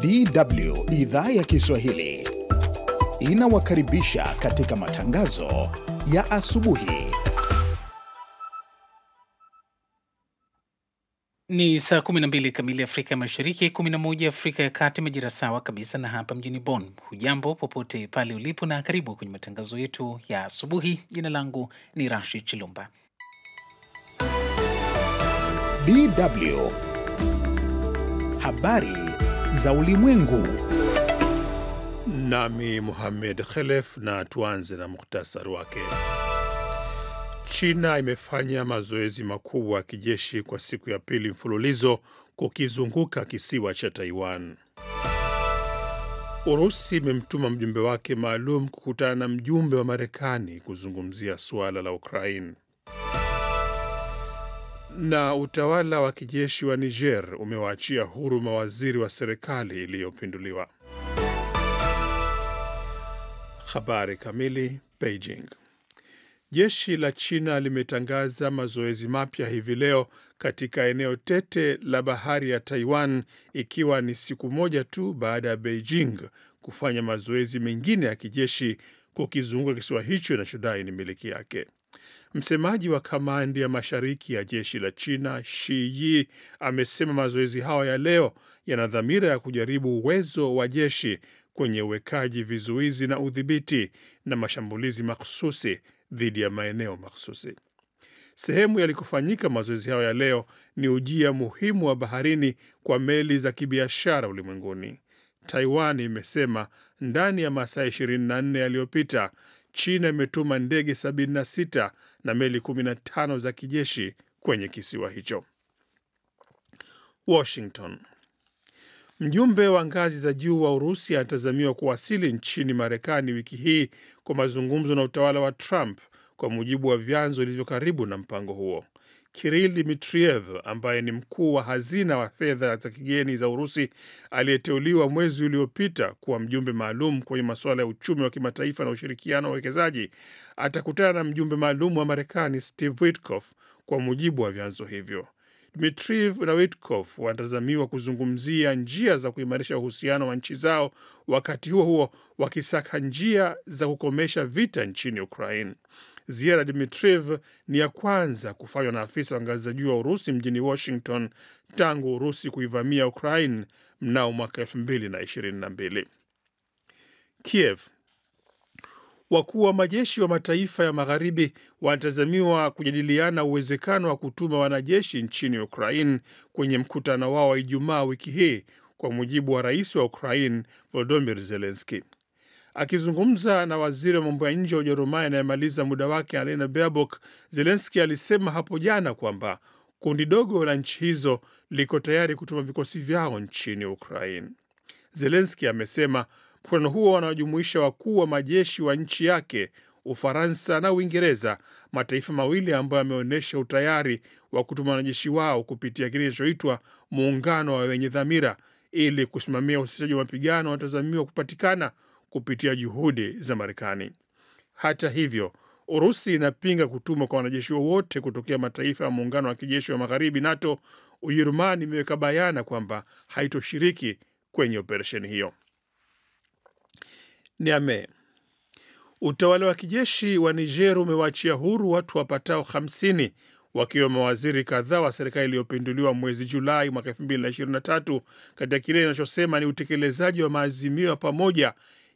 DW idhaa ya Kiswahili inawakaribisha katika matangazo ya asubuhi. Ni saa 12 kamili Afrika Mashariki, 11 Afrika ya Kati, majira sawa kabisa na hapa mjini Bonn. Hujambo popote pale ulipo na karibu kwenye matangazo yetu ya asubuhi. Jina langu ni Rashid Chilumba. DW habari za ulimwengu. Nami Mohamed Khelef, na tuanze na muhtasari wake. China imefanya mazoezi makubwa ya kijeshi kwa siku ya pili mfululizo kukizunguka kisiwa cha Taiwan. Urusi imemtuma mjumbe wake maalum kukutana na mjumbe wa Marekani kuzungumzia suala la Ukraine. Na utawala wa kijeshi wa Niger umewaachia huru mawaziri wa serikali iliyopinduliwa. Habari kamili. Beijing. Jeshi la China limetangaza mazoezi mapya hivi leo katika eneo tete la bahari ya Taiwan, ikiwa ni siku moja tu baada ya Beijing kufanya mazoezi mengine ya kijeshi kukizunguka kisiwa hicho inachodai ni miliki yake. Msemaji wa kamandi ya mashariki ya jeshi la China, Shi Yi, amesema mazoezi hayo ya leo yana dhamira ya kujaribu uwezo wa jeshi kwenye uwekaji vizuizi na udhibiti na mashambulizi makhsusi dhidi ya maeneo makhsusi. Sehemu yalikofanyika mazoezi hayo ya leo ni ujia muhimu wa baharini kwa meli za kibiashara ulimwenguni. Taiwan imesema ndani ya masaa 24 yaliyopita China imetuma ndege 76 na meli 15 za kijeshi kwenye kisiwa hicho. Washington. Mjumbe wa ngazi za juu wa Urusi anatazamiwa kuwasili nchini Marekani wiki hii kwa mazungumzo na utawala wa Trump, kwa mujibu wa vyanzo vilivyo karibu na mpango huo. Kirill Dmitriev, ambaye ni mkuu wa hazina wa fedha za kigeni za Urusi, aliyeteuliwa mwezi uliopita kuwa mjumbe maalum kwenye masuala ya uchumi wa kimataifa na ushirikiano wa uwekezaji, atakutana na mjumbe maalum wa Marekani Steve Witkoff, kwa mujibu wa vyanzo hivyo. Dmitriev na Witkoff wanatazamiwa kuzungumzia njia za kuimarisha uhusiano wa nchi zao, wakati huo huo wakisaka njia za kukomesha vita nchini Ukraine. Ziara ya Dmitriev ni ya kwanza kufanywa na afisa wa ngazi za juu wa Urusi mjini Washington tangu Urusi kuivamia Ukraine mnamo mwaka 2022. Kiev. Wakuu wa majeshi wa mataifa ya magharibi wanatazamiwa kujadiliana uwezekano wa kutuma wanajeshi nchini Ukraine kwenye mkutano wao wa Ijumaa wiki hii, kwa mujibu wa rais wa Ukraine Volodymyr Zelensky. Akizungumza na waziri wa mambo ya nje wa Ujerumani anayemaliza muda wake Annalena Baerbock, Zelensky alisema hapo jana kwamba kundi dogo la nchi hizo liko tayari kutuma vikosi vyao nchini Ukraine. Zelensky amesema mkutano huo wanawajumuisha wakuu wa majeshi wa nchi yake, Ufaransa na Uingereza, mataifa mawili ambayo yameonyesha utayari wa kutuma wanajeshi wao kupitia kile kinachoitwa muungano wa wenye dhamira, ili kusimamia usitishaji wa mapigano wanatazamiwa kupatikana kupitia juhudi za Marekani. Hata hivyo, Urusi inapinga kutuma kwa wanajeshi wote kutokea mataifa ya muungano wa kijeshi wa magharibi NATO. Ujerumani imeweka bayana kwamba haitoshiriki kwenye operesheni hiyo. Niamey. Utawala wa kijeshi wa Niger umewaachia huru watu wapatao 50 wakiwa mawaziri kadhaa wa serikali iliyopinduliwa mwezi Julai mwaka 2023 katika kile inachosema ni utekelezaji wa maazimio ya pamoja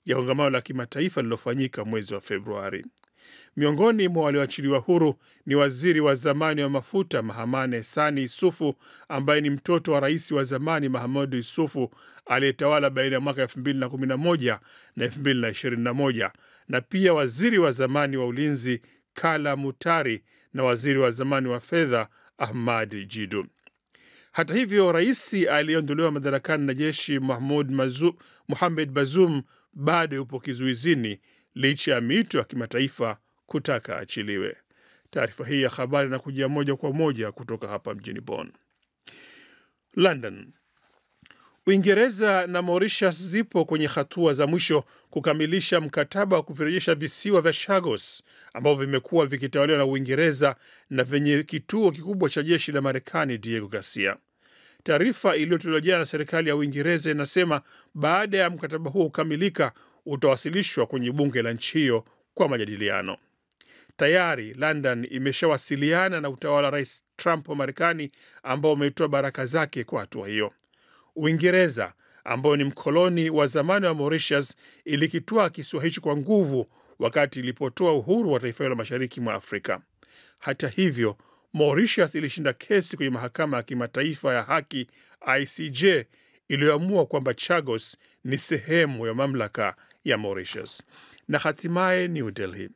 ya kongamano la kimataifa lililofanyika mwezi wa Februari. Miongoni mwa walioachiliwa huru ni waziri wa zamani wa mafuta Mahamane Sani Isufu, ambaye ni mtoto wa rais wa zamani Mahamadou Isufu aliyetawala baina ya mwaka 2011 na 2021, na pia waziri wa zamani wa ulinzi Kala Mutari na waziri wa zamani wa fedha Ahmad Jidu. Hata hivyo, rais aliyeondolewa madarakani na jeshi Mohamed Bazoum bado yupo kizuizini licha ya mito ya kimataifa kutaka achiliwe. Taarifa hii ya habari inakujia moja kwa moja kutoka hapa mjini Bonn. London. Uingereza na Mauritius zipo kwenye hatua za mwisho kukamilisha mkataba wa kuvirejesha visiwa vya Chagos ambavyo vimekuwa vikitawaliwa na Uingereza na vyenye kituo kikubwa cha jeshi la Marekani Diego Garcia. Taarifa iliyotolewa jana na serikali ya Uingereza inasema baada ya mkataba huo kukamilika utawasilishwa kwenye bunge la nchi hiyo kwa majadiliano. Tayari London imeshawasiliana na utawala wa Rais Trump wa Marekani ambao umetoa baraka zake kwa hatua hiyo. Uingereza ambao ni mkoloni wa zamani wa Mauritius ilikitwaa kisiwa hicho kwa nguvu wakati ilipotoa uhuru wa taifa hilo mashariki mwa Afrika. Hata hivyo, Mauritius ilishinda kesi kwenye mahakama ya kimataifa ya haki ICJ iliyoamua kwamba Chagos ni sehemu ya mamlaka ya Mauritius. Na hatimaye New Delhi,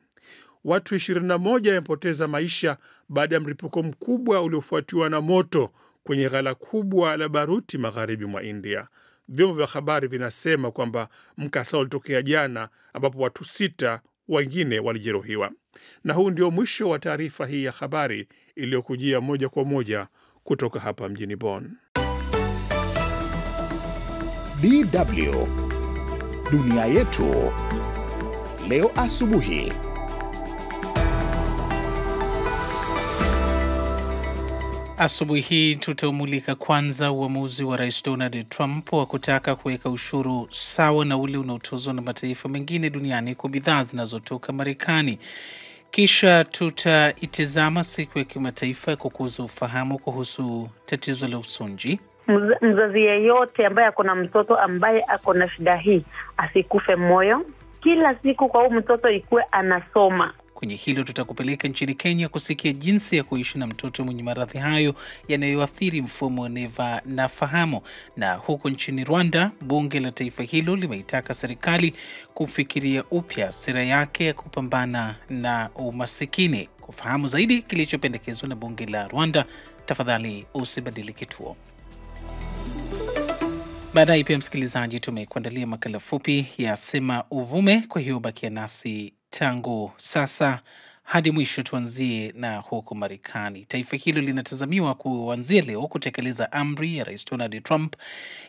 watu 21 wamepoteza maisha baada ya mlipuko mkubwa uliofuatiwa na moto kwenye ghala kubwa la baruti magharibi mwa India. Vyombo vya habari vinasema kwamba mkasa ulitokea jana ambapo watu 6 wengine walijeruhiwa. Na huu ndio mwisho wa taarifa hii ya habari iliyokujia moja kwa moja kutoka hapa mjini Bonn. DW Dunia Yetu Leo Asubuhi. Asubuhi hii tutaumulika kwanza uamuzi wa Rais Donald Trump wa kutaka kuweka ushuru sawa na ule unaotozwa na mataifa mengine duniani kwa bidhaa zinazotoka Marekani. Kisha tutaitazama siku ya kimataifa ya kukuza ufahamu kuhusu tatizo la usonji. Mzazi yeyote ambaye akona mtoto ambaye akona shida hii asikufe moyo. Kila siku kwa huyu mtoto ikuwe anasoma. Kwenye hilo tutakupeleka nchini Kenya kusikia jinsi ya kuishi na mtoto mwenye maradhi hayo yanayoathiri mfumo wa neva na fahamu. Na huko nchini Rwanda, bunge la taifa hilo limeitaka serikali kufikiria upya sera yake ya kupambana na umasikini. Kufahamu zaidi kilichopendekezwa na bunge la Rwanda, tafadhali usibadili kituo. Baadaye pia msikilizaji, tumekuandalia makala fupi ya Sema Uvume, kwa hiyo bakia nasi tangu sasa hadi mwisho. Tuanzie na huko Marekani. Taifa hilo linatazamiwa kuanzia leo kutekeleza amri ya Rais Donald Trump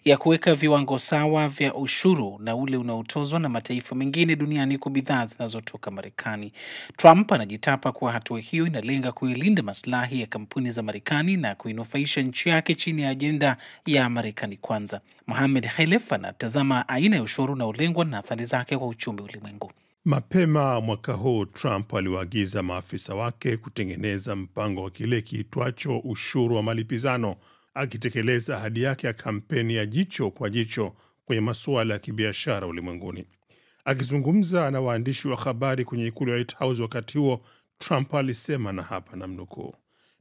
ya kuweka viwango sawa vya ushuru na ule unaotozwa na mataifa mengine duniani kwa bidhaa zinazotoka Marekani. Trump anajitapa kuwa hatua hiyo inalenga kuilinda maslahi ya kampuni za Marekani na kuinufaisha nchi yake chini ya ajenda ya Marekani kwanza. Mohamed Khalef anatazama aina ya ushuru unaolengwa na athari zake kwa uchumi ulimwengu. Mapema mwaka huu Trump aliwaagiza maafisa wake kutengeneza mpango wa kile kiitwacho ushuru wa malipizano, akitekeleza ahadi yake ya kampeni ya jicho kwa jicho kwenye masuala ya kibiashara ulimwenguni. Akizungumza na waandishi wa habari kwenye ikulu ya White House wakati huo, Trump alisema, na hapa namnukuu,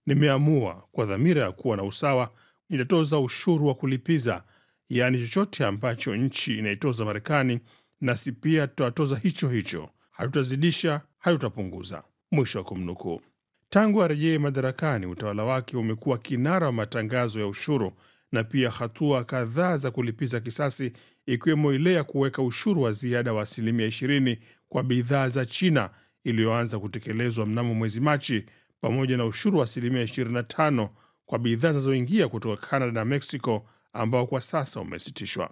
"Nimeamua kwa dhamira ya kuwa na usawa, nitatoza ushuru wa kulipiza, yaani chochote ambacho nchi inaitoza Marekani, nasi pia tutatoza hicho hicho, hatutazidisha, hatutapunguza." Mwisho wa kumnukuu. Tangu arejee madarakani, utawala wake umekuwa kinara wa matangazo ya ushuru na pia hatua kadhaa za kulipiza kisasi, ikiwemo ile ya kuweka ushuru wa ziada wa 20% kwa bidhaa za China iliyoanza kutekelezwa mnamo mwezi Machi, pamoja na ushuru wa 25% kwa bidhaa zinazoingia kutoka Canada na Mexico ambao kwa sasa umesitishwa.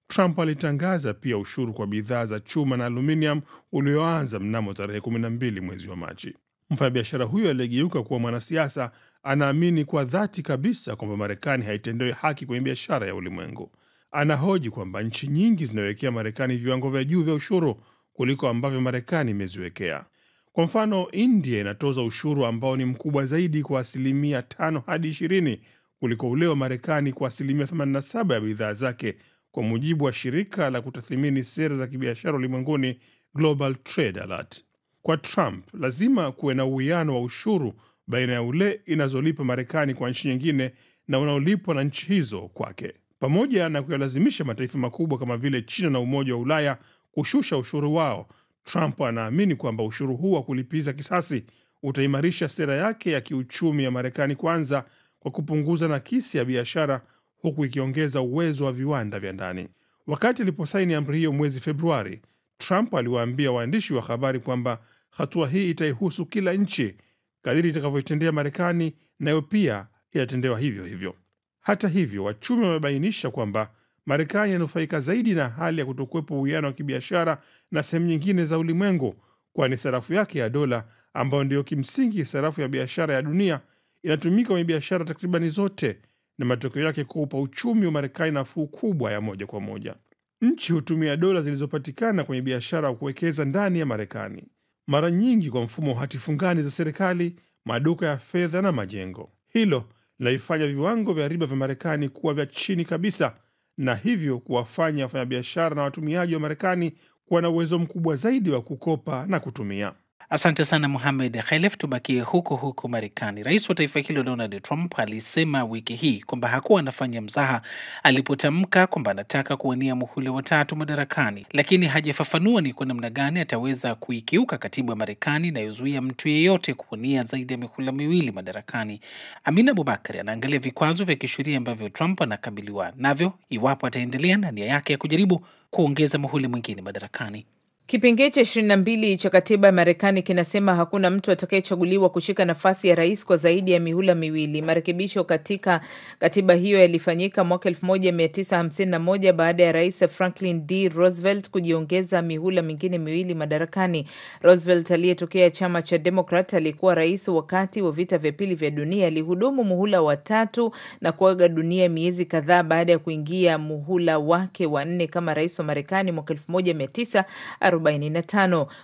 Trump alitangaza pia ushuru kwa bidhaa za chuma na aluminium ulioanza mnamo tarehe 12 mwezi wa Machi. Mfanyabiashara huyo aliyegeuka kuwa mwanasiasa anaamini kwa dhati kabisa kwamba Marekani haitendewi haki kwenye biashara ya ulimwengu. Anahoji kwamba nchi nyingi zinawekea Marekani viwango vya juu vya ushuru kuliko ambavyo Marekani imeziwekea. Kwa mfano, India inatoza ushuru ambao ni mkubwa zaidi kwa 5 hadi 20% kuliko ule wa Marekani kwa 87% ya bidhaa zake, kwa mujibu wa shirika la kutathmini sera za kibiashara ulimwenguni Global Trade Alert. Kwa Trump, lazima kuwe na uwiano wa ushuru baina ya ule inazolipa Marekani kwa nchi nyingine na unaolipwa na nchi hizo kwake, pamoja na kuyalazimisha mataifa makubwa kama vile China na Umoja wa Ulaya kushusha ushuru wao. Trump anaamini kwamba ushuru huu wa kulipiza kisasi utaimarisha sera yake ya kiuchumi ya Marekani kwanza kwa kupunguza nakisi ya biashara, huku ikiongeza uwezo wa viwanda vya ndani. Wakati aliposaini amri hiyo mwezi Februari, Trump aliwaambia waandishi wa habari kwamba hatua hii itaihusu kila nchi, kadiri itakavyoitendea Marekani nayo pia itatendewa hivyo hivyo. Hata hivyo, wachumi wamebainisha kwamba Marekani inanufaika zaidi na hali ya kutokuwepo uwiano wa kibiashara na sehemu nyingine za ulimwengu, kwani sarafu yake ya dola, ambayo ndiyo kimsingi sarafu ya biashara ya dunia, inatumika kwenye biashara takribani zote na matokeo yake kuupa uchumi wa Marekani nafuu kubwa ya moja kwa moja. Nchi hutumia dola zilizopatikana kwenye biashara au kuwekeza ndani ya Marekani, mara nyingi kwa mfumo wa hati fungani za serikali, maduka ya fedha na majengo. Hilo linaifanya viwango vya riba vya Marekani kuwa vya chini kabisa, na hivyo kuwafanya wafanyabiashara na watumiaji wa Marekani kuwa na uwezo mkubwa zaidi wa kukopa na kutumia. Asante sana Mohamed Khalef. Tubakie huko Marekani. Rais wa taifa hilo Donald Trump alisema wiki hii kwamba hakuwa anafanya mzaha alipotamka kwamba anataka kuwania muhula wa 3 madarakani, lakini hajafafanua ni kwa namna gani ataweza kuikiuka katiba ya Marekani inayozuia mtu yeyote kuwania zaidi ya mihula 2 madarakani. Amina Abubakar anaangalia vikwazo vya kisheria ambavyo Trump anakabiliwa navyo iwapo ataendelea na nia yake ya kujaribu kuongeza muhula mwingine madarakani. Kipengee cha 22 cha katiba ya Marekani kinasema hakuna mtu atakayechaguliwa kushika nafasi ya rais kwa zaidi ya mihula 2. Marekebisho katika katiba hiyo yalifanyika mwaka 1951 baada ya Rais Franklin D. Roosevelt kujiongeza mihula mingine 2 madarakani. Roosevelt aliyetokea chama cha Democrat alikuwa rais wakati wa vita vya pili vya dunia. Alihudumu muhula wa 3 na kuaga dunia miezi kadhaa baada ya kuingia muhula wake wa 4 kama rais wa Marekani mwaka 1945.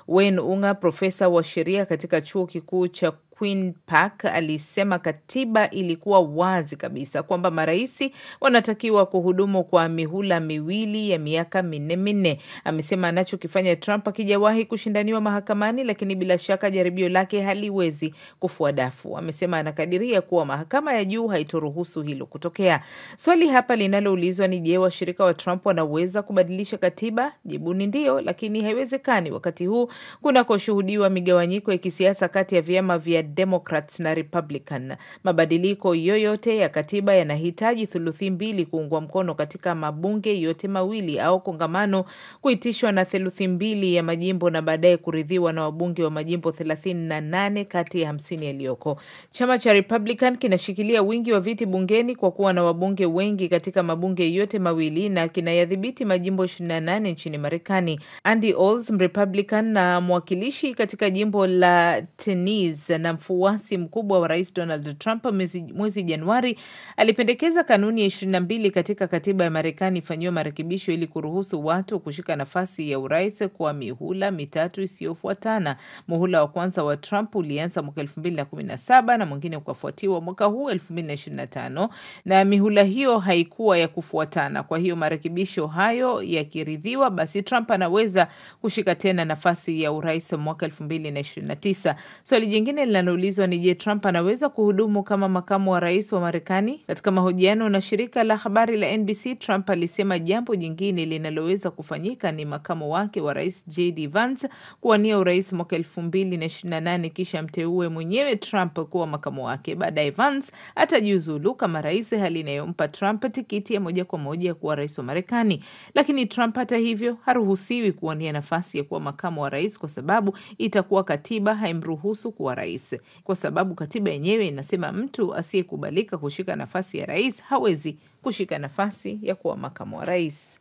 Wayne Unga, profesa wa sheria katika chuo kikuu cha Queen Park, alisema katiba ilikuwa wazi kabisa kwamba maraisi wanatakiwa kuhudumu kwa mihula 2 ya miaka 4. Amesema anachokifanya Trump hakijawahi kushindaniwa mahakamani, lakini bila shaka jaribio lake haliwezi kufua dafu. Amesema anakadiria kuwa mahakama ya juu haitoruhusu hilo kutokea. Swali hapa linaloulizwa ni je, washirika wa Trump wanaweza kubadilisha katiba? Jibu ni ndio, lakini haiwezekani wakati huu kunakoshuhudiwa migawanyiko ya kisiasa kati ya vyama vya Democrats na Republican. Mabadiliko yoyote ya katiba yanahitaji thuluthi 2 kuungwa mkono katika mabunge yote mawili au kongamano kuitishwa na thuluthi 2 ya majimbo na baadaye kuridhiwa na wabunge wa majimbo 38 kati ya 50 yaliyoko. Chama cha Republican kinashikilia wingi wa viti bungeni kwa kuwa na wabunge wengi katika mabunge yote mawili na kinayadhibiti majimbo 28 nchini Marekani. Andy Olds, Republican na mwakilishi katika jimbo la Tennessee na mfuasi mkubwa wa Rais Donald Trump, mwezi Januari alipendekeza kanuni ya 22 katika katiba ya Marekani ifanyiwe marekebisho ili kuruhusu watu kushika nafasi ya urais kwa mihula 3 isiyofuatana. Muhula wa kwanza wa Trump ulianza mwaka 2017 na mwingine ukafuatiwa mwaka huu 2025, na mihula hiyo haikuwa ya kufuatana. Kwa hiyo marekebisho hayo yakiridhiwa, basi Trump anaweza kushika tena nafasi ya urais mwaka 2029. Swali jingine linaloulizwa ni je, Trump anaweza kuhudumu kama makamu wa rais wa Marekani? Katika mahojiano na shirika la habari la NBC, Trump alisema jambo jingine linaloweza kufanyika ni makamu wake wa rais JD Vance kuwania urais mwaka 2028 kisha mteue mwenyewe Trump kuwa makamu wake. Baadaye Vance atajiuzulu kama rais, hali inayompa Trump tikiti ya moja kwa moja kuwa rais wa Marekani. Lakini Trump hata hivyo haruhusiwi kuwania nafasi ya kuwa makamu wa rais kwa sababu itakuwa katiba haimruhusu kuwa rais. Kwa sababu katiba yenyewe inasema mtu asiyekubalika kushika nafasi ya rais hawezi kushika nafasi ya kuwa makamu wa rais.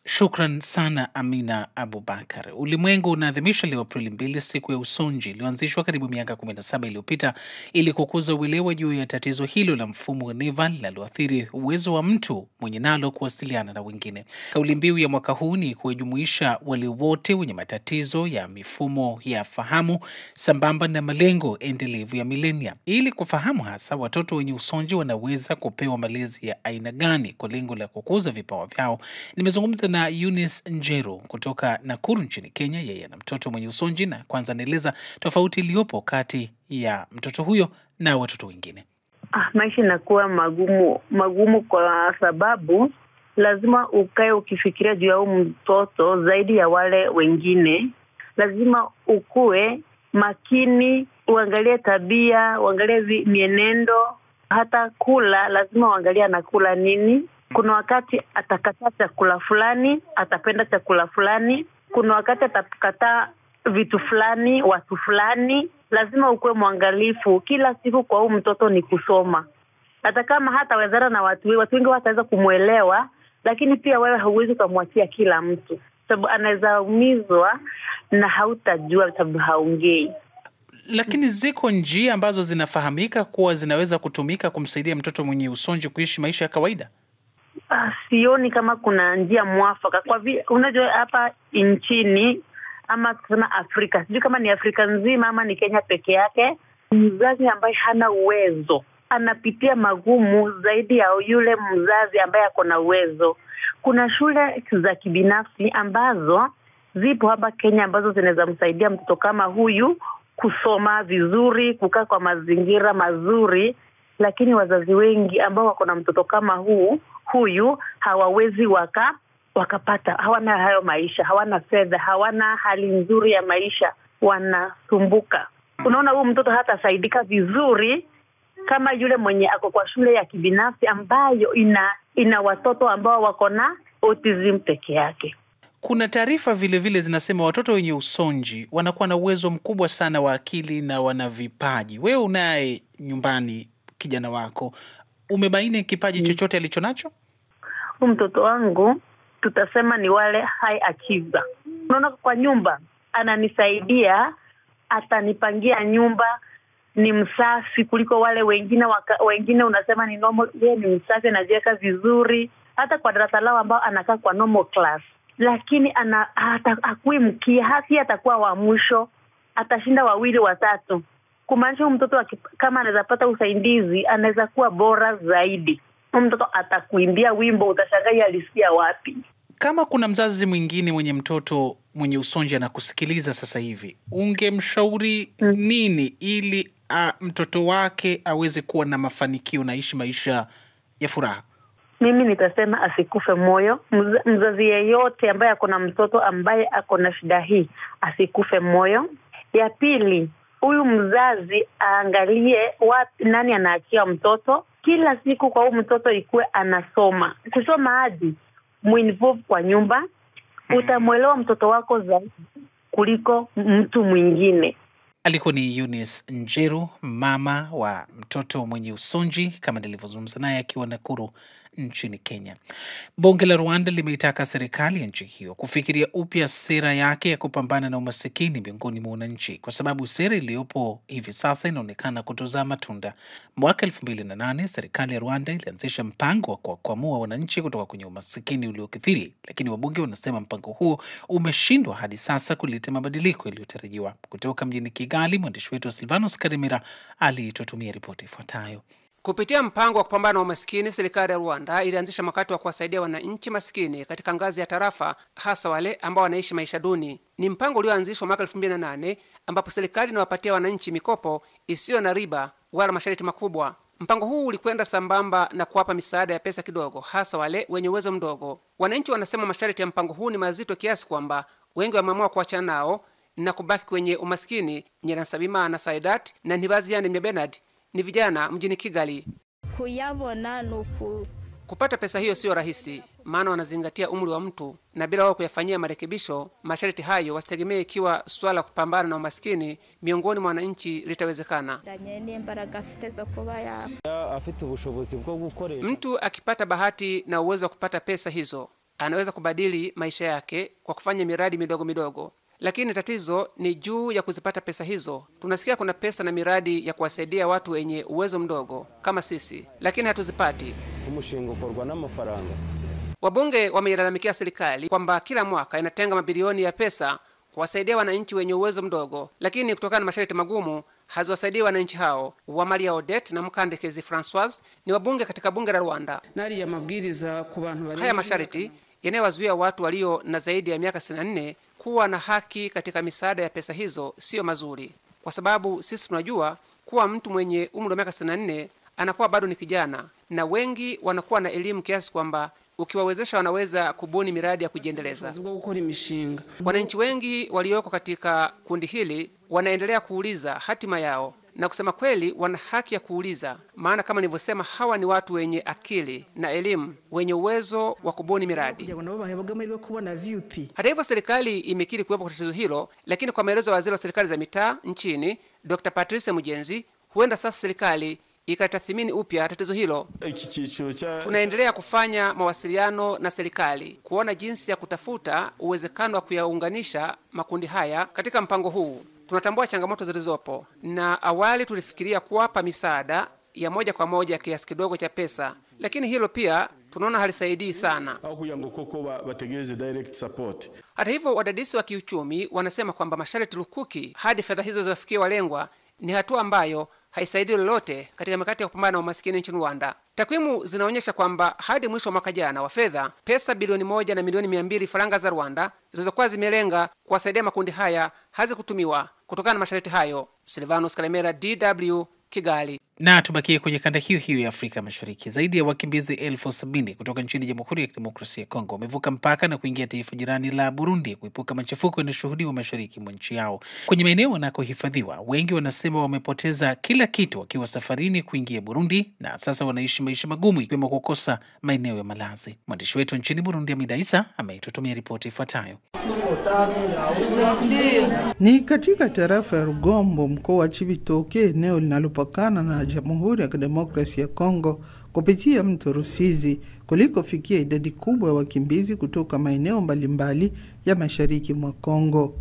Shukran sana Amina Abubakar. Ulimwengu unaadhimisha leo Aprili 2 siku ya usonji iliyoanzishwa karibu miaka 17 iliyopita ili kukuza uelewa juu ya tatizo hilo la mfumo wa neva linaloathiri uwezo wa mtu mwenye nalo kuwasiliana na wengine. Kauli mbiu ya mwaka huu ni kuwajumuisha wale wote wenye matatizo ya mifumo ya fahamu sambamba na malengo endelevu ya milenia. Ili kufahamu hasa watoto wenye usonji wanaweza kupewa malezi ya aina gani kwa lengo la kukuza vipawa vyao, nimezungumza na Eunice Njeru kutoka Nakuru nchini Kenya. Yeye ana mtoto mwenye usonji na kwanza anaeleza tofauti iliyopo kati ya mtoto huyo na watoto wengine. Maisha inakuwa magumu kwa sababu lazima ukae ukifikiria juu ya mtoto zaidi ya wale wengine. Lazima ukue makini, uangalie tabia, uangalie mienendo, hata kula lazima uangalie anakula nini. Kuna wakati atakataa chakula fulani, atapenda chakula fulani. Kuna wakati atakataa vitu fulani, watu fulani. Lazima ukue mwangalifu. Kila siku kwa huyu mtoto ni kusoma. Hata kama hatawezana na watu wengi wataweza kumuelewa, lakini pia wewe hauwezi kumwachia kila mtu. Sababu anaweza umizwa na hautajua sababu haongei. Lakini ziko njia ambazo zinafahamika kuwa zinaweza kutumika kumsaidia mtoto mwenye usonji kuishi maisha ya kawaida? Sioni kama kuna njia mwafaka. Kwa vile unajua hapa nchini ama tuseme Afrika, sijui kama ni Afrika nzima ama ni Kenya peke yake, mzazi ambaye hana uwezo anapitia magumu zaidi ya yule mzazi ambaye ako na uwezo. Kuna shule za kibinafsi ambazo zipo hapa Kenya ambazo zinaweza msaidia mtoto kama huyu kusoma vizuri, kukaa kwa mazingira mazuri, lakini wazazi wengi ambao wako na mtoto kama huyu hawawezi wakapata, hawana hayo maisha, hawana fedha, hawana hali nzuri ya maisha, wanasumbuka. Unaona, huyu mtoto hatasaidika vizuri kama yule mwenye ako kwa shule ya kibinafsi ambayo ina watoto ambao wako na autism peke yake. Kuna taarifa vile vile zinasema watoto wenye usonji wanakuwa na uwezo mkubwa sana wa akili na wana vipaji. Wewe unaye nyumbani kijana wako, umebaini kipaji chochote alichonacho? Mtoto wangu tutasema ni wale high achiever. Unaona, kwa nyumba ananisaidia, atanipangia nyumba, ni msafi kuliko wale wengine unasema ni normal. Yeye ni msafi, anajiweka vizuri, hata kwa darasa lao ambao anakaa kwa normal class. Lakini hakui mkia, hasi atakuwa wa mwisho, atashinda wawili watatu. Kumaanisha mtoto kama anaweza pata usaidizi anaweza kuwa bora zaidi. Mtoto atakuimbia wimbo, utashangaa alisikia wapi. Kama kuna mzazi mwingine mwenye mtoto mwenye usonji anakusikiliza sasa hivi, ungemshauri nini ili mtoto wake aweze kuwa na mafanikio na ishi maisha ya furaha? Mimi nitasema asikufe moyo. Mzazi yeyote ambaye ako na mtoto ambaye ako na shida hii asikufe moyo. Ya pili, huyu mzazi aangalie nani anaachia mtoto. Kila siku kwa huyu mtoto ikuwe anasoma. Kusoma hadi muinvolve kwa nyumba. Utamuelewa mtoto wako zaidi kuliko mtu mwingine. Alikuwa ni Eunice Njeru, mama wa mtoto mwenye usonji, kama nilivyozungumza naye akiwa Nakuru nchini Kenya. Bunge la Rwanda limeitaka serikali ya nchi hiyo kufikiria upya sera yake ya kupambana na umasikini miongoni mwa wananchi, kwa sababu sera iliyopo hivi sasa inaonekana kutozaa matunda. Mwaka 2008 serikali ya Rwanda ilianzisha mpango wa kuwakwamua wananchi kutoka kwenye umasikini uliokithiri, lakini wabunge wanasema mpango huo umeshindwa hadi sasa kuleta mabadiliko yaliyotarajiwa. Kutoka mjini Kigali, mwandishi wetu Silvanus Karimira alitutumia ripoti ifuatayo. Kupitia mpango wa kupambana na umaskini, serikali ya Rwanda ilianzisha mkakati wa kuwasaidia wananchi maskini katika ngazi ya tarafa, hasa wale ambao wanaishi maisha duni. Ni mpango ulioanzishwa mwaka 2008 ambapo serikali inawapatia wananchi mikopo isiyo na riba wala masharti makubwa. Mpango huu ulikwenda sambamba na kuwapa misaada ya pesa kidogo, hasa wale wenye uwezo mdogo. Wananchi wanasema masharti ya mpango huu ni mazito kiasi kwamba wengi wameamua kuachana nao na kubaki kwenye umaskini. Nyiransabimana Saidat na Ntibaziyande Bernard ni vijana mjini Kigali. Kupata pesa hiyo sio rahisi, maana wanazingatia umri wa mtu, na bila wao kuyafanyia marekebisho masharti hayo wasitegemee ikiwa swala kupambana na umaskini miongoni mwa wananchi litawezekana. Mtu akipata bahati na uwezo wa kupata pesa hizo, anaweza kubadili maisha yake kwa kufanya miradi midogo midogo. Lakini tatizo ni juu ya kuzipata pesa hizo. Tunasikia kuna pesa na miradi ya kuwasaidia watu wenye uwezo mdogo kama sisi, lakini hatuzipati. Wabunge wameilalamikia serikali kwamba kila mwaka inatenga mabilioni ya pesa kuwasaidia wananchi wenye uwezo mdogo, lakini kutokana na masharti magumu haziwasaidii wananchi hao. Wamaria Odette na Mukandekezi Françoise ni wabunge katika bunge la Rwanda. Haya masharti yanayowazuia watu walio na zaidi ya miaka 64 kuwa na haki katika misaada ya pesa hizo sio mazuri, kwa sababu sisi tunajua kuwa mtu mwenye umri wa miaka 64 anakuwa bado ni kijana, na wengi wanakuwa na elimu kiasi kwamba ukiwawezesha wanaweza kubuni miradi ya kujiendeleza. Wananchi wengi walioko katika kundi hili wanaendelea kuuliza hatima yao, na kusema kweli wana haki ya kuuliza, maana kama nilivyosema, hawa ni watu wenye akili na elimu, wenye uwezo wa kubuni miradi. Hata hivyo, serikali imekiri kuwepo kwa tatizo hilo, lakini kwa maelezo ya waziri wa serikali za mitaa nchini Dr. Patrice Mugenzi, huenda sasa serikali ikatathmini upya tatizo hilo. Tunaendelea kufanya mawasiliano na serikali kuona jinsi ya kutafuta uwezekano wa kuyaunganisha makundi haya katika mpango huu. tunatambua changamoto zilizopo, na awali tulifikiria kuwapa misaada ya moja kwa moja kiasi kidogo cha pesa, lakini hilo pia tunaona halisaidii sana. Hata hivyo, wadadisi wa kiuchumi wanasema kwamba masharti lukuki hadi fedha hizo ziwafikie walengwa ni hatua ambayo haisaidii lolote katika mikakati ya kupambana na umasikini nchini Rwanda. Takwimu zinaonyesha kwamba hadi mwisho wa mwaka jana wa fedha, pesa bilioni 1 na milioni 200 faranga za Rwanda zilizokuwa zimelenga kuwasaidia makundi haya hazikutumiwa kutokana na masharti hayo. Silvanus Kalemera, DW, Kigali. Na tubakie kwenye kanda hiyo hiyo ya Afrika Mashariki. Zaidi ya wakimbizi 70,000 kutoka nchini Jamhuri ya Kidemokrasia ya Kongo wamevuka mpaka na kuingia taifa jirani la Burundi kuepuka machafuko yanayoshuhudiwa mashariki mwa nchi yao. Kwenye maeneo wanakohifadhiwa, wengi wanasema wamepoteza kila kitu wakiwa safarini kuingia Burundi, na sasa wanaishi maisha magumu, ikiwemo kukosa maeneo ya malazi. Mwandishi wetu nchini Burundi, Amida Isa, ametutumia ripoti ifuatayo. Ni katika tarafa ya Rugombo, mkoa wa Cibitoke, eneo linalopakana na Jamhuri ya Kidemokrasia ya Kongo kupitia mto Rusizi, kulikofikia idadi kubwa ya wakimbizi kutoka maeneo mbalimbali ya mashariki mwa Kongo.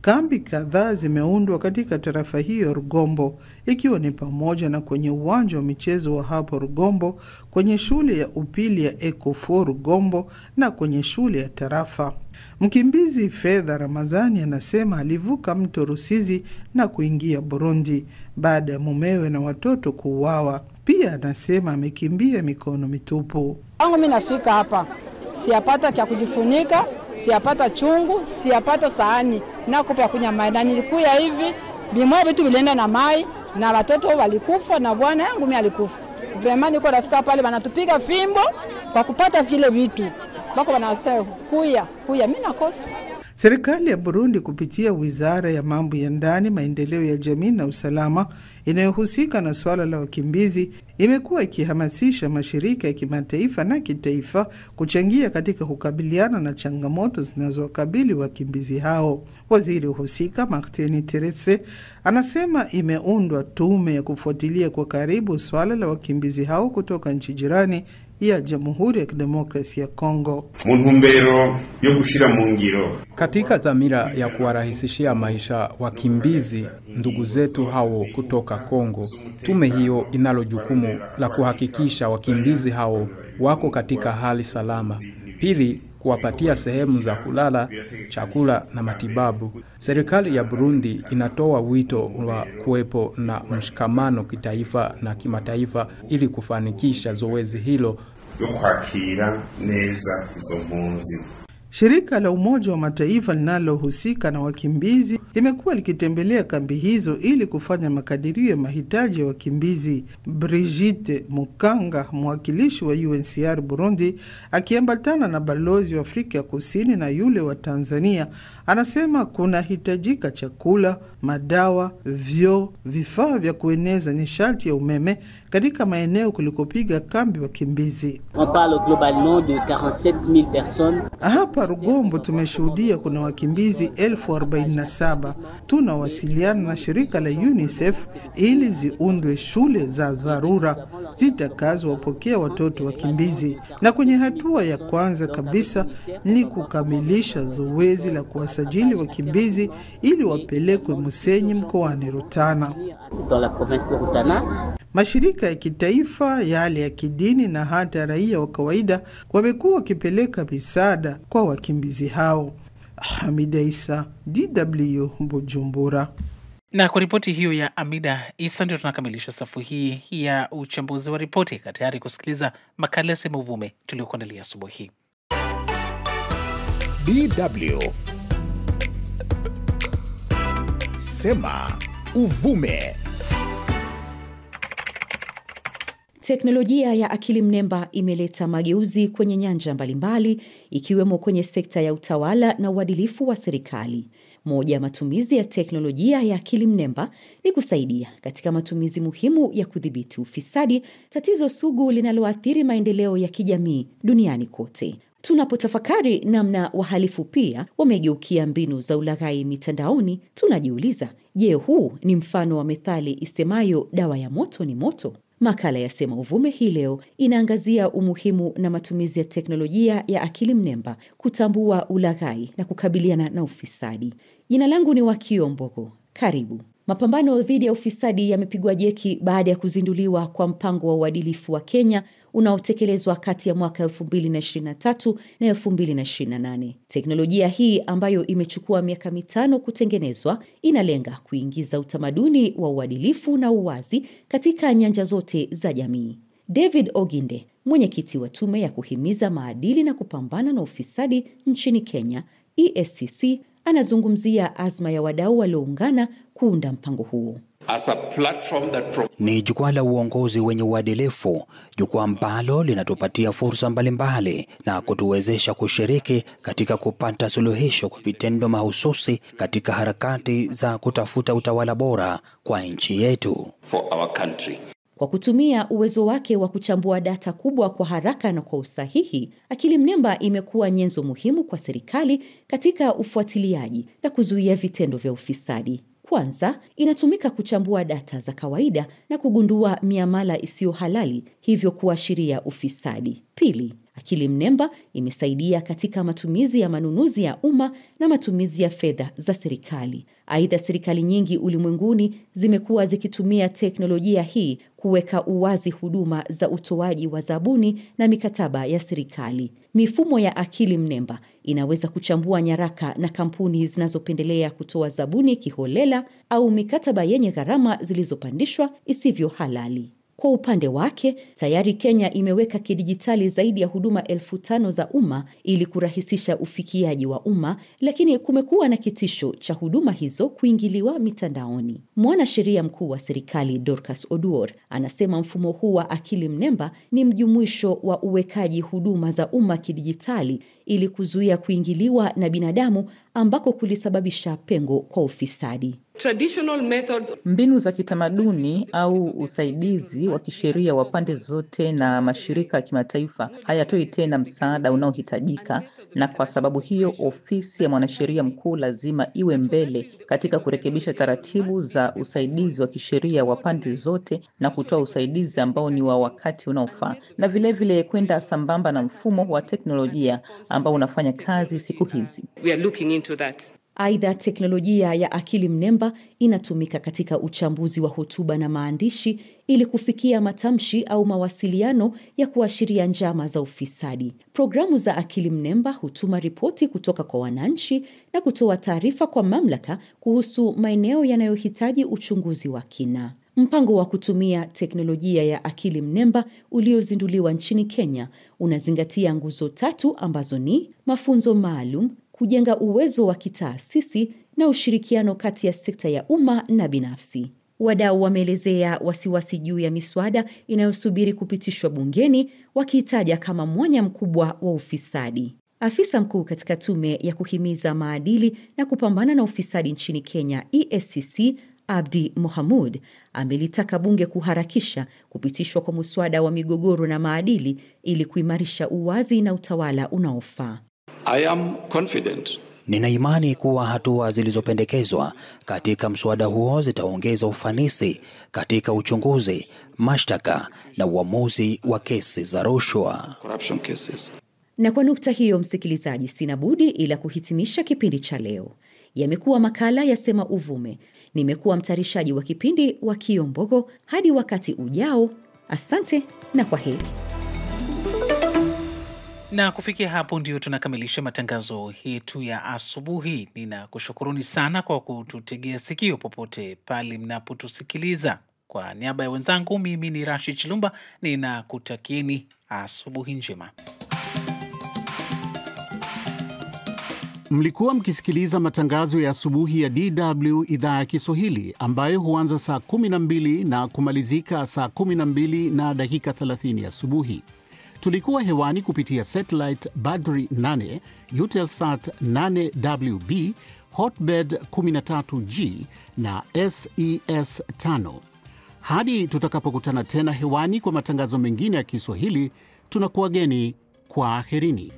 Kambi kadhaa zimeundwa katika tarafa hiyo Rugombo, ikiwa ni pamoja na kwenye uwanja wa michezo wa hapo Rugombo, kwenye shule ya upili ya Ecofo Rugombo na kwenye shule ya tarafa. Mkimbizi Fedha Ramazani anasema alivuka mto Rusizi na kuingia Burundi baada ya mumewe na watoto kuuawa. Pia anasema amekimbia mikono mitupu. Mimi nafika hapa, siapata kya kujifunika, siapata chungu, siapata sahani na kupa ya kunywa maji. Nilikuya hivi, bimwa vitu vilenda na mai na watoto walikufa na bwana yangu mimi alikufa. Vraiment niko nafika pale wanatupiga fimbo kwa kupata kile vitu. Bako wanasema kuya mimi nakosa. Serikali ya Burundi kupitia Wizara ya Mambo ya Ndani, Maendeleo ya Jamii na Usalama inayohusika na swala la wakimbizi imekuwa ikihamasisha mashirika ya kimataifa na kitaifa kuchangia katika kukabiliana na changamoto zinazowakabili wakimbizi hao. Waziri husika Martin Terese anasema imeundwa tume ya kufuatilia kwa karibu swala la wakimbizi hao kutoka nchi jirani ya Jamhuri ya Kidemokrasia ya Kongo. Muntumbero yo gushira mu ngiro, katika dhamira ya kuwarahisishia maisha wakimbizi ndugu zetu hao kutoka Kongo, tume hiyo inalo jukumu la kuhakikisha wakimbizi hao wako katika hali salama. Pili, kuwapatia sehemu za kulala, chakula na matibabu. Serikali ya Burundi inatoa wito wa kuwepo na mshikamano kitaifa na kimataifa ili kufanikisha zoezi hilo yo kwakira neza izo mpunzi. Shirika la Umoja wa Mataifa linalohusika na wakimbizi limekuwa likitembelea kambi hizo ili kufanya makadirio ya mahitaji ya wakimbizi. Brigitte Mukanga, mwakilishi wa UNHCR Burundi, akiambatana na balozi wa Afrika Kusini na yule wa Tanzania, anasema kuna hitajika chakula, madawa, vyoo, vifaa vya kueneza nishati ya umeme katika maeneo kulikopiga kambi wakimbizi. On parle globalement de 47,000 personnes. Hapa Rugombo tumeshuhudia kuna wakimbizi 47,000. Tunawasiliana na shirika la UNICEF ili ziundwe shule za dharura zitakazowapokea watoto wakimbizi. Na kwenye hatua ya kwanza kabisa ni kukamilisha zoezi la kuwasajili wakimbizi ili wapelekwe Musenyi mkoani Rutana. Mashirika ya kitaifa, yale ya kidini na hata raia wa kawaida wamekuwa wakipeleka misaada kwa wakimbizi hao. Amida Isa, DW, Bujumbura. Na kwa ripoti hiyo ya Amida Isa ndio tunakamilisha safu hii ya uchambuzi wa ripoti. Tayari kusikiliza makala Sema Uvume tuliokuandalia asubuhi. DW Sema Uvume. Teknolojia ya akili mnemba imeleta mageuzi kwenye nyanja mbalimbali, ikiwemo kwenye sekta ya utawala na uadilifu wa serikali. Moja ya matumizi ya teknolojia ya akili mnemba ni kusaidia katika matumizi muhimu ya kudhibiti ufisadi, tatizo sugu linaloathiri maendeleo ya kijamii duniani kote. Tunapotafakari namna wahalifu pia wamegeukia mbinu za ulaghai mitandaoni, tunajiuliza, je, huu ni mfano wa methali isemayo dawa ya moto ni moto? Makala ya Sema Uvume hii leo inaangazia umuhimu na matumizi ya teknolojia ya akili mnemba kutambua ulaghai na kukabiliana na ufisadi. Jina langu ni Wakio Mbogo. Karibu. Mapambano dhidi ya ufisadi yamepigwa jeki baada ya kuzinduliwa kwa mpango wa uadilifu wa Kenya unaotekelezwa kati ya mwaka 2023 na 2028. Teknolojia hii ambayo imechukua miaka 5 kutengenezwa inalenga kuingiza utamaduni wa uadilifu na uwazi katika nyanja zote za jamii. David Oginde, mwenyekiti wa tume ya kuhimiza maadili na kupambana na ufisadi nchini Kenya, EACC, anazungumzia azma ya wadau walioungana kuunda mpango huo. Ni jukwaa la uongozi wenye uadilifu, jukwaa ambalo linatupatia fursa mbalimbali na kutuwezesha kushiriki katika kupata suluhisho kwa vitendo mahususi katika harakati za kutafuta utawala bora kwa nchi yetu. Kwa kutumia uwezo wake wa kuchambua data kubwa kwa haraka na kwa usahihi, akili mnemba imekuwa nyenzo muhimu kwa serikali katika ufuatiliaji na kuzuia vitendo vya ufisadi. Kwanza, inatumika kuchambua data za kawaida na kugundua miamala isiyo halali, hivyo kuashiria ufisadi. Pili, akili mnemba imesaidia katika matumizi ya manunuzi ya umma na matumizi ya fedha za serikali. Aidha, serikali nyingi ulimwenguni zimekuwa zikitumia teknolojia hii kuweka uwazi huduma za utoaji wa zabuni na mikataba ya serikali. Mifumo ya akili mnemba inaweza kuchambua nyaraka na kampuni zinazopendelea kutoa zabuni kiholela au mikataba yenye gharama zilizopandishwa isivyo halali. Kwa upande wake, tayari Kenya imeweka kidijitali zaidi ya huduma 5,000 za umma ili kurahisisha ufikiaji wa umma, lakini kumekuwa na kitisho cha huduma hizo kuingiliwa mitandaoni. Mwanasheria mkuu wa serikali Dorcas Oduor anasema mfumo huu wa akili mnemba ni mjumuisho wa uwekaji huduma za umma kidijitali ili kuzuia kuingiliwa na binadamu ambako kulisababisha pengo kwa ufisadi. Mbinu za kitamaduni au usaidizi wa kisheria wa pande zote na mashirika ya kimataifa hayatoi tena msaada unaohitajika, na kwa sababu hiyo ofisi ya mwanasheria mkuu lazima iwe mbele katika kurekebisha taratibu za usaidizi wa kisheria wa pande zote na kutoa usaidizi ambao ni wa wakati unaofaa, na vile kwenda sambamba na mfumo wa teknolojia ambao unafanya kazi siku hizi. Aidha, teknolojia ya akili mnemba inatumika katika uchambuzi wa hotuba na maandishi ili kufikia matamshi au mawasiliano ya kuashiria njama za ufisadi. Programu za akili mnemba hutuma ripoti kutoka kwa wananchi na kutoa taarifa kwa mamlaka kuhusu maeneo yanayohitaji uchunguzi wa kina. Mpango wa kutumia teknolojia ya akili mnemba uliozinduliwa nchini Kenya unazingatia nguzo 3 ambazo ni mafunzo maalum, kujenga uwezo wa kitaasisi na ushirikiano kati ya sekta ya umma na binafsi. Wadau wameelezea wasiwasi juu ya miswada inayosubiri kupitishwa bungeni, wakiitaja kama mwanya mkubwa wa ufisadi. Afisa mkuu katika tume ya kuhimiza maadili na kupambana na ufisadi nchini Kenya, EACC, Abdi Mohamud, amelitaka bunge kuharakisha kupitishwa kwa muswada wa migogoro na maadili ili kuimarisha uwazi na utawala unaofaa. Nina imani kuwa hatua zilizopendekezwa katika mswada huo zitaongeza ufanisi katika uchunguzi, mashtaka na uamuzi wa kesi za rushwa. Na kwa nukta hiyo, msikilizaji, sina budi ila kuhitimisha kipindi cha leo. Yamekuwa makala ya Sema Uvume. Nimekuwa mtayarishaji wa kipindi wa Kiombogo. Hadi wakati ujao, asante na kwaheri. Na kufikia hapo ndio tunakamilisha matangazo yetu ya asubuhi. Ninakushukuruni sana kwa kututegea sikio popote pale mnapotusikiliza. Kwa niaba ya wenzangu, mimi ni Rashid Chilumba, ninakutakieni asubuhi njema. Mlikuwa mkisikiliza matangazo ya asubuhi ya DW idhaa ya Kiswahili ambayo huanza saa 12 na kumalizika saa 12 na dakika 30 asubuhi. Tulikuwa hewani kupitia satellite Badri 8, Eutelsat 8WB, Hotbird 13G na SES 5. Hadi tutakapokutana tena hewani kwa matangazo mengine ya Kiswahili, tunakuwageni kwa aherini.